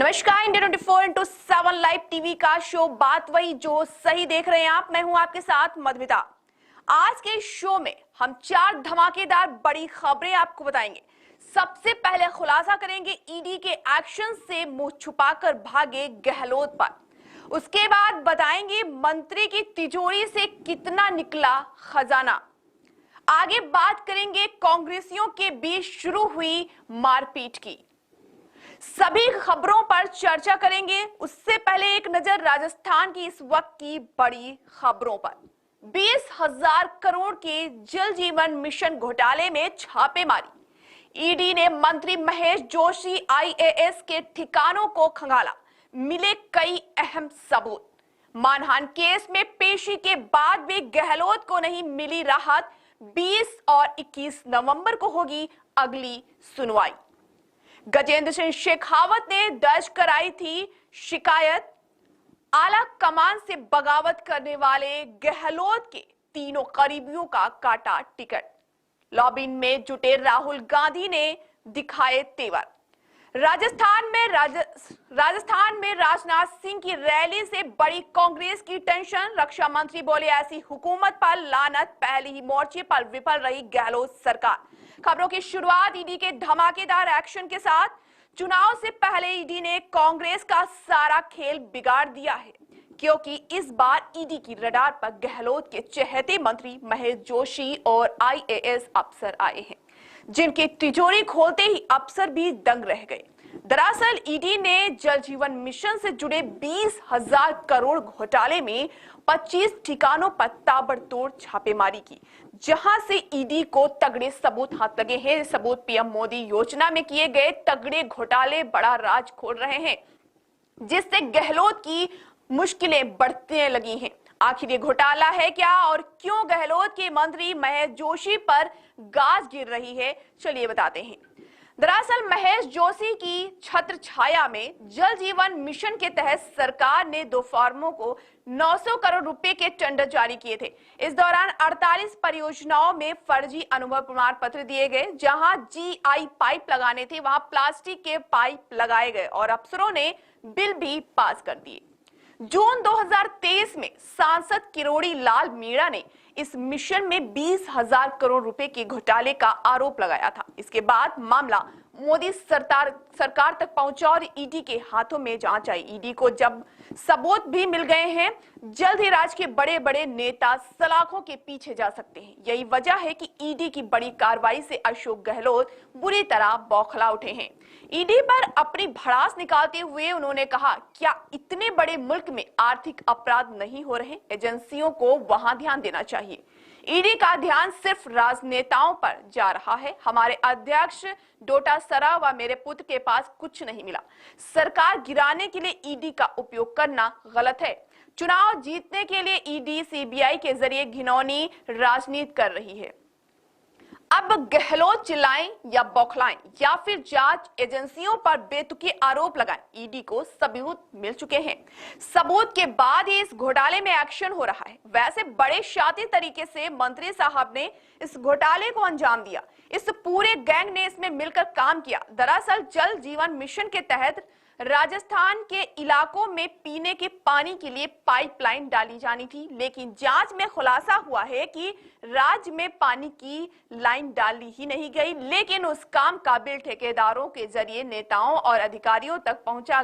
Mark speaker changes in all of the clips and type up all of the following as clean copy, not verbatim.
Speaker 1: नमस्कार, India 24/7 live TV का show बात वही जो सही देख रहे हैं आप। मैं हूं आपके साथ मधुमिता। आज के शो में हम 4 धमाकेदार बड़ी खबरें आपको बताएंगे। सबसे पहले खुलासा करेंगे ईडी के एक्शन से मुंह छुपाकर भागे गहलोत पर। उसके बाद बताएंगे मंत्री की तिजोरी से कितना निकला खजाना। आगे बात करेंगे कांग्रेसियों के बीच शुरू हुई मारपीट की। सभी खबरों पर चर्चा करेंगे। उससे पहले एक नजर राजस्थान की इस वक्त की बड़ी खबरों पर। 20,000 करोड़ के जल जीवन मिशन घोटाले में छापेमारी। ईडी ने मंत्री महेश जोशी आईएएस के ठिकानों को खंगाला। मिले कई अहम सबूत। मानहानि केस में पेशी के बाद भी गहलोत को नहीं मिली राहत। 20 और 21 नवंबर को होगी अगली सुनवाई। गजेंद्र सिंह शेखावत ने दर्ज कराई थी शिकायत। आला कमान से बगावत करने वाले गहलोत के तीनों करीबियों का काटा टिकट। लॉबिंग में जुटे राहुल गांधी ने दिखाए तेवर। राजस्थान में राजनाथ सिंह की रैली से बड़ी कांग्रेस की टेंशन। रक्षा मंत्री बोले ऐसी हुकूमत पर लानत। पहले ही मोर्चे पर विफल रही गहलोत सरकार। खबरों की शुरुआत ईडी के धमाकेदार एक्शन के साथ। चुनाव से पहले ईडी ने कांग्रेस का सारा खेल बिगाड़ दिया है, क्योंकि इस बार ईडी की रडार पर गहलोत के चहेते मंत्री महेश जोशी और आईएएस अफसर आए हैं, जिनकी तिजोरी खोलते ही अफसर भी दंग रह गए। दरअसल ईडी ने जल जीवन मिशन से जुड़े 20,000 करोड़ घोटाले में 25 ठिकानों पर ताबड़तोड़ छापेमारी की, जहां से ईडी को तगड़े सबूत हाथ लगे हैं। सबूत पीएम मोदी योजना में किए गए तगड़े घोटाले बड़ा राज खोल रहे हैं, जिससे गहलोत की मुश्किलें बढ़ने लगी हैं। आखिर ये घोटाला है क्या और क्यों गहलोत के मंत्री महेश जोशी पर गाज गिर रही है, चलिए बताते हैं। दरअसल महेश जोशी की छत्र छाया में जल जीवन मिशन के तहत सरकार ने 2 फर्मों को 900 करोड़ रुपए के टेंडर जारी किए थे। इस दौरान 48 परियोजनाओं में फर्जी अनुभव प्रमाण पत्र दिए गए। जहां जीआई पाइप लगाने थे, वहां प्लास्टिक के पाइप लगाए गए और अफसरों ने बिल भी पास कर दिए। जून 2023 में सांसद किरोड़ी लाल मीणा ने इस मिशन में 20,000 करोड़ रुपए के घोटाले का आरोप लगाया था। इसके बाद मामला मोदी सरकार तक पहुंचा और ईडी के हाथों में जांच आई। ईडी को जब सबूत भी मिल गए हैं, जल्द ही राज्य के बड़े बड़े नेता सलाखों के पीछे जा सकते हैं। यही वजह है कि ईडी की बड़ी कार्रवाई से अशोक गहलोत बुरी तरह बौखला उठे हैं। ईडी पर अपनी भड़ास निकालते हुए उन्होंने कहा, क्या इतने बड़े मुल्क में आर्थिक अपराध नहीं हो रहे? एजेंसियों को वहां ध्यान देना चाहिए। ईडी का ध्यान सिर्फ राजनेताओं पर जा रहा है। हमारे अध्यक्ष डोटासरा व मेरे पुत्र के पास कुछ नहीं मिला। सरकार गिराने के लिए ईडी का उपयोग करना गलत है। चुनाव जीतने के लिए ईडी सीबीआई के जरिए घिनौनी राजनीति कर रही है। अब गहलोत चिल्लाएं या बौखलाएं या फिर जांच एजेंसियों पर बेतुके आरोप लगाएं, ईडी को सबूत मिल चुके हैं। सबूत के बाद ही इस घोटाले में एक्शन हो रहा है। वैसे बड़े शातिर तरीके से मंत्री साहब ने इस घोटाले को अंजाम दिया। इस पूरे गैंग ने इसमें मिलकर काम किया। दरअसल जल जीवन मिशन के तहत राजस्थान के इलाकों में पीने के पानी के लिए पाइपलाइन डाली जानी थी, लेकिन जांच में खुलासा हुआ है कि राज्य में पानी की लाइन डाली ही नहीं गई, लेकिन उस काम का बिल ठेकेदारों के जरिए नेताओं और अधिकारियों तक पहुंचा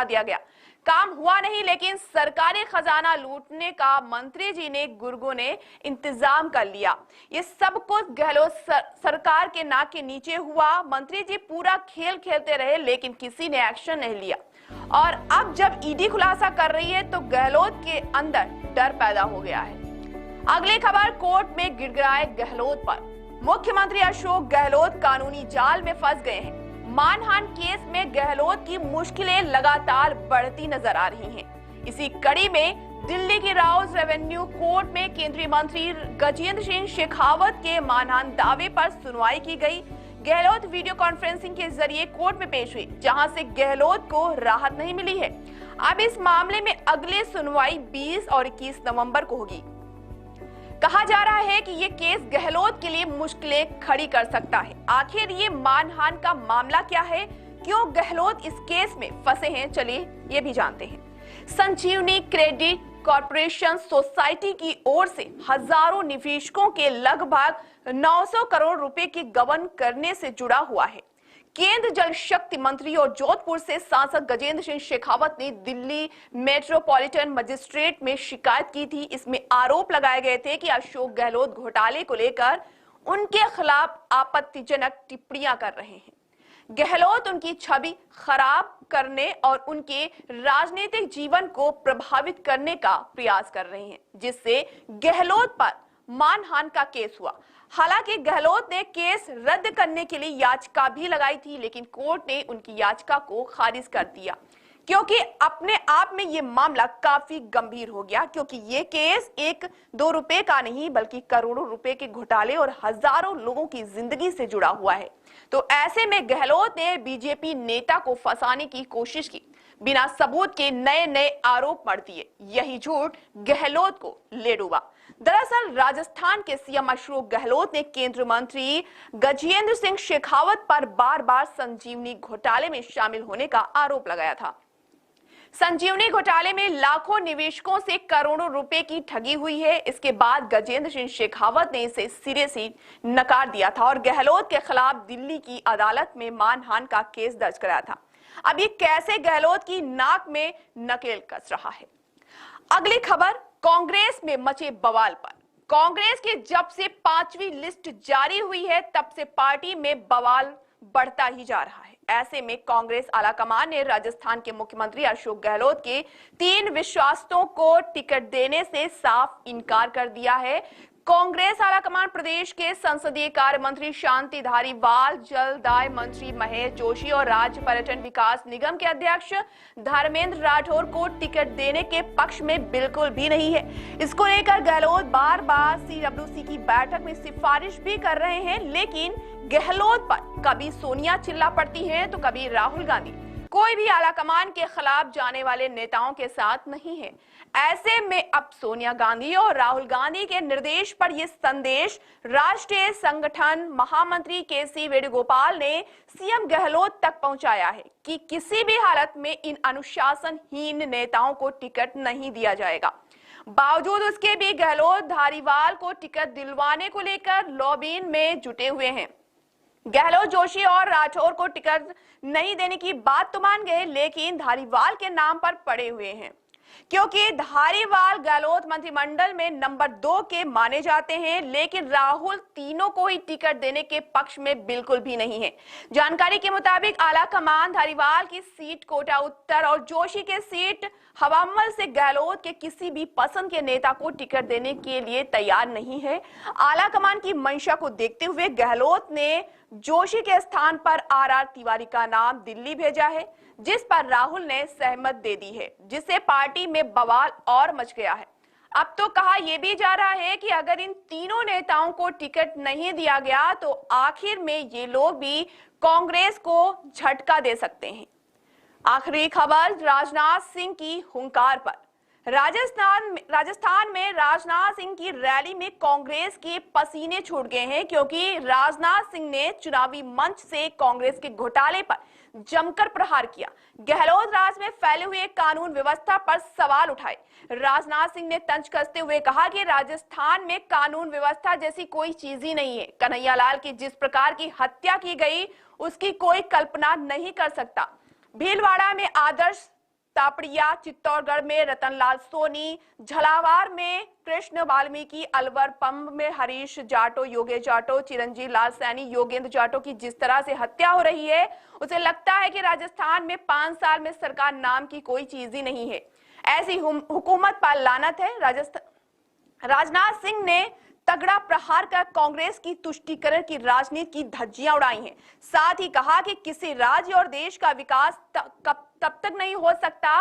Speaker 1: दिया गया। काम हुआ नहीं, लेकिन सरकारी खजाना लूटने का मंत्री जी ने गुर्गों ने इंतजाम कर लिया। ये सब कुछ गहलोत सरकार के नाक के नीचे हुआ। मंत्री जी पूरा खेल खेलते रहे, लेकिन किसी ने एक्शन नहीं लिया। और अब जब ईडी खुलासा कर रही है तो गहलोत के अंदर डर पैदा हो गया है। अगली खबर, कोर्ट में गिड़गिड़ाए गहलोत पर। मुख्यमंत्री अशोक गहलोत कानूनी जाल में फंस गए हैं। मानहानि केस में गहलोत की मुश्किलें लगातार बढ़ती नजर आ रही हैं। इसी कड़ी में दिल्ली की राउज रेवेन्यू कोर्ट में केंद्रीय मंत्री गजेंद्र सिंह शेखावत के मानहानि दावे पर सुनवाई की गई। गहलोत वीडियो कॉन्फ्रेंसिंग के जरिए कोर्ट में पेश हुई, जहां से गहलोत को राहत नहीं मिली है। अब इस मामले में अगली सुनवाई 20 और 21 नवंबर को होगी। कहा जा रहा है कि ये केस गहलोत के लिए मुश्किलें खड़ी कर सकता है। आखिर ये मानहानि का मामला क्या है, क्यों गहलोत इस केस में फंसे हैं, चलिए ये भी जानते हैं। संजीवनी क्रेडिट कॉर्पोरेशन सोसाइटी की ओर से हजारों निवेशकों के लगभग 900 करोड़ रुपए के गबन करने से जुड़ा हुआ है। केंद्र जल शक्ति मंत्री और जोधपुर से सांसद गजेंद्र सिंह शेखावत ने दिल्ली मेट्रोपॉलिटन मजिस्ट्रेट में शिकायत की थी। इसमें आरोप लगाए गए थे कि अशोक गहलोत घोटाले को लेकर उनके खिलाफ आपत्तिजनक टिप्पणियां कर रहे हैं। गहलोत उनकी छवि खराब करने और उनके राजनीतिक जीवन को प्रभावित करने का प्रयास कर रहे हैं, जिससे गहलोत पर मानहानि का केस हुआ। हालांकि गहलोत ने केस रद्द करने के लिए याचिका भी लगाई थी, लेकिन कोर्ट ने उनकी याचिका को खारिज कर दिया, क्योंकि अपने आप में ये मामला काफी गंभीर हो गया, क्योंकि ये केस 1-2 रुपए का नहीं बल्कि करोड़ों रुपए के घोटाले और हजारों लोगों की जिंदगी से जुड़ा हुआ है। तो ऐसे में गहलोत ने बीजेपी नेता को फंसाने की कोशिश की, बिना सबूत के नए नए आरोप मढ़ दिए। यही झूठ गहलोत को ले डूबा। दरअसल राजस्थान के सीएम अशोक गहलोत ने केंद्रीय मंत्री गजेंद्र सिंह शेखावत पर बार बार संजीवनी घोटाले में शामिल होने का आरोप लगाया था। संजीवनी घोटाले में लाखों निवेशकों से करोड़ों रुपए की ठगी हुई है। इसके बाद गजेंद्र सिंह शेखावत ने इसे सिरे से नकार दिया था और गहलोत के खिलाफ दिल्ली की अदालत में मानहानि का केस दर्ज कराया था। अब ये कैसे गहलोत की नाक में नकेल कस रहा है। अगली खबर, कांग्रेस में मचे बवाल पर। कांग्रेस की जब से 5वीं लिस्ट जारी हुई है, तब से पार्टी में बवाल बढ़ता ही जा रहा है। ऐसे में कांग्रेस आलाकमान ने राजस्थान के मुख्यमंत्री अशोक गहलोत के 3 विश्वासों को टिकट देने से साफ इनकार कर दिया है। कांग्रेस आलाकमान प्रदेश के संसदीय कार्य मंत्री शांति धारीवाल, जलदाय मंत्री महेश जोशी और राज्य पर्यटन विकास निगम के अध्यक्ष धर्मेंद्र राठौर को टिकट देने के पक्ष में बिल्कुल भी नहीं है। इसको लेकर गहलोत बार बार CWC की बैठक में सिफारिश भी कर रहे हैं, लेकिन गहलोत पर कभी सोनिया चिल्ला पड़ती हैं तो कभी राहुल गांधी। कोई भी आलाकमान के खिलाफ जाने वाले नेताओं के साथ नहीं है। ऐसे में अब सोनिया गांधी और राहुल गांधी के निर्देश पर यह संदेश राष्ट्रीय संगठन महामंत्री KC वेणुगोपाल ने सीएम गहलोत तक पहुंचाया है कि किसी भी हालत में इन अनुशासनहीन नेताओं को टिकट नहीं दिया जाएगा। बावजूद उसके भी गहलोत धारीवाल को टिकट दिलवाने को लेकर लॉबिंग में जुटे हुए हैं। गहलोत, जोशी और राठौर को टिकट नहीं देने की बात तो मान गए, लेकिन धारीवाल के नाम पर पड़े हुए हैं, क्योंकि धारीवाल गहलोत मंत्रिमंडल में नंबर 2 के माने जाते हैं, लेकिन राहुल तीनों को ही टिकट देने के पक्ष में बिल्कुल भी नहीं है। जानकारी के मुताबिक आलाकमान धारीवाल की सीट कोटा उत्तर और जोशी के सीट हवामल से गहलोत के किसी भी पसंद के नेता को टिकट देने के लिए तैयार नहीं है। आलाकमान की मंशा को देखते हुए गहलोत ने जोशी के स्थान पर RR तिवारी का नाम दिल्ली भेजा है, जिस पर राहुल ने सहमत दे दी है, जिससे पार्टी में बवाल और मच गया है। अब तो कहा यह भी जा रहा है कि अगर इन तीनों नेताओं को टिकट नहीं दिया गया तो आखिर में ये लोग भी कांग्रेस को झटका दे सकते हैं। आखिरी खबर, राजनाथ सिंह की हुंकार पर। राजस्थान में राजनाथ सिंह की रैली में कांग्रेस के पसीने छूट गए हैं, क्योंकि राजनाथ सिंह ने चुनावी मंच से कांग्रेस के घोटाले पर जमकर प्रहार किया। गहलोत राज में फैले हुए कानून व्यवस्था पर सवाल उठाए। राजनाथ सिंह ने तंज कसते हुए कहा कि राजस्थान में कानून व्यवस्था जैसी कोई चीज ही नहीं है। कन्हैयालाल की जिस प्रकार की हत्या की गई उसकी कोई कल्पना नहीं कर सकता। भीलवाड़ा में आदर्श तापड़िया, चित्तौड़गढ़ में रतनलाल सोनी, झालावाड़ में कृष्ण वाल्मीकि, अलवर पंब में हरीश जाटो, योगेश जाटो, चिरंजीव लाल सैनी, योगेंद्र जाटो की जिस तरह से हत्या हो रही है, उसे लगता है कि राजस्थान में 5 साल में सरकार नाम की कोई चीज ही नहीं है। ऐसी हुकूमत पर लानत है। राजनाथ सिंह ने तगड़ा प्रहार कर कांग्रेस की तुष्टीकरण की राजनीति की धज्जियां उड़ाई हैं। साथ ही कहा कि किसी राज्य और देश का विकास तब तक नहीं हो सकता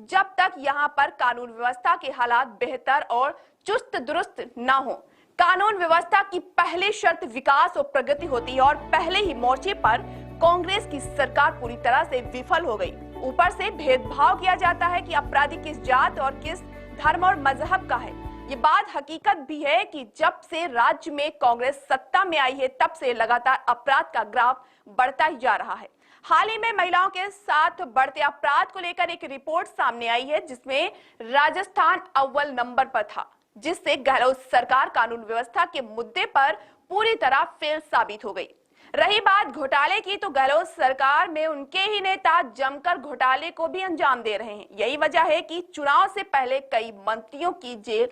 Speaker 1: जब तक यहां पर कानून व्यवस्था के हालात बेहतर और चुस्त दुरुस्त न हो। कानून व्यवस्था की पहली शर्त विकास और प्रगति होती है और पहले ही मोर्चे पर कांग्रेस की सरकार पूरी तरह से विफल हो गई। ऊपर से भेदभाव किया जाता है कि अपराधी किस जात और किस धर्म और मजहब का है। ये बात हकीकत भी है कि जब से राज्य में कांग्रेस सत्ता में आई है, तब से लगातार अपराध का ग्राफ बढ़ता ही जा रहा है। हाल ही में महिलाओं के साथ बढ़ते अपराध को लेकर एक रिपोर्ट सामने आई है जिसमें राजस्थान अव्वल नंबर पर था, जिससे गहलोत सरकार कानून व्यवस्था के मुद्दे पर पूरी तरह फेल साबित हो गई। रही बात घोटाले की, तो गहलोत सरकार में उनके ही नेता जमकर घोटाले को भी अंजाम दे रहे हैं। यही वजह है कि चुनाव से पहले कई मंत्रियों की जेल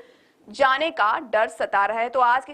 Speaker 1: जाने का डर सता रहा है। तो आज की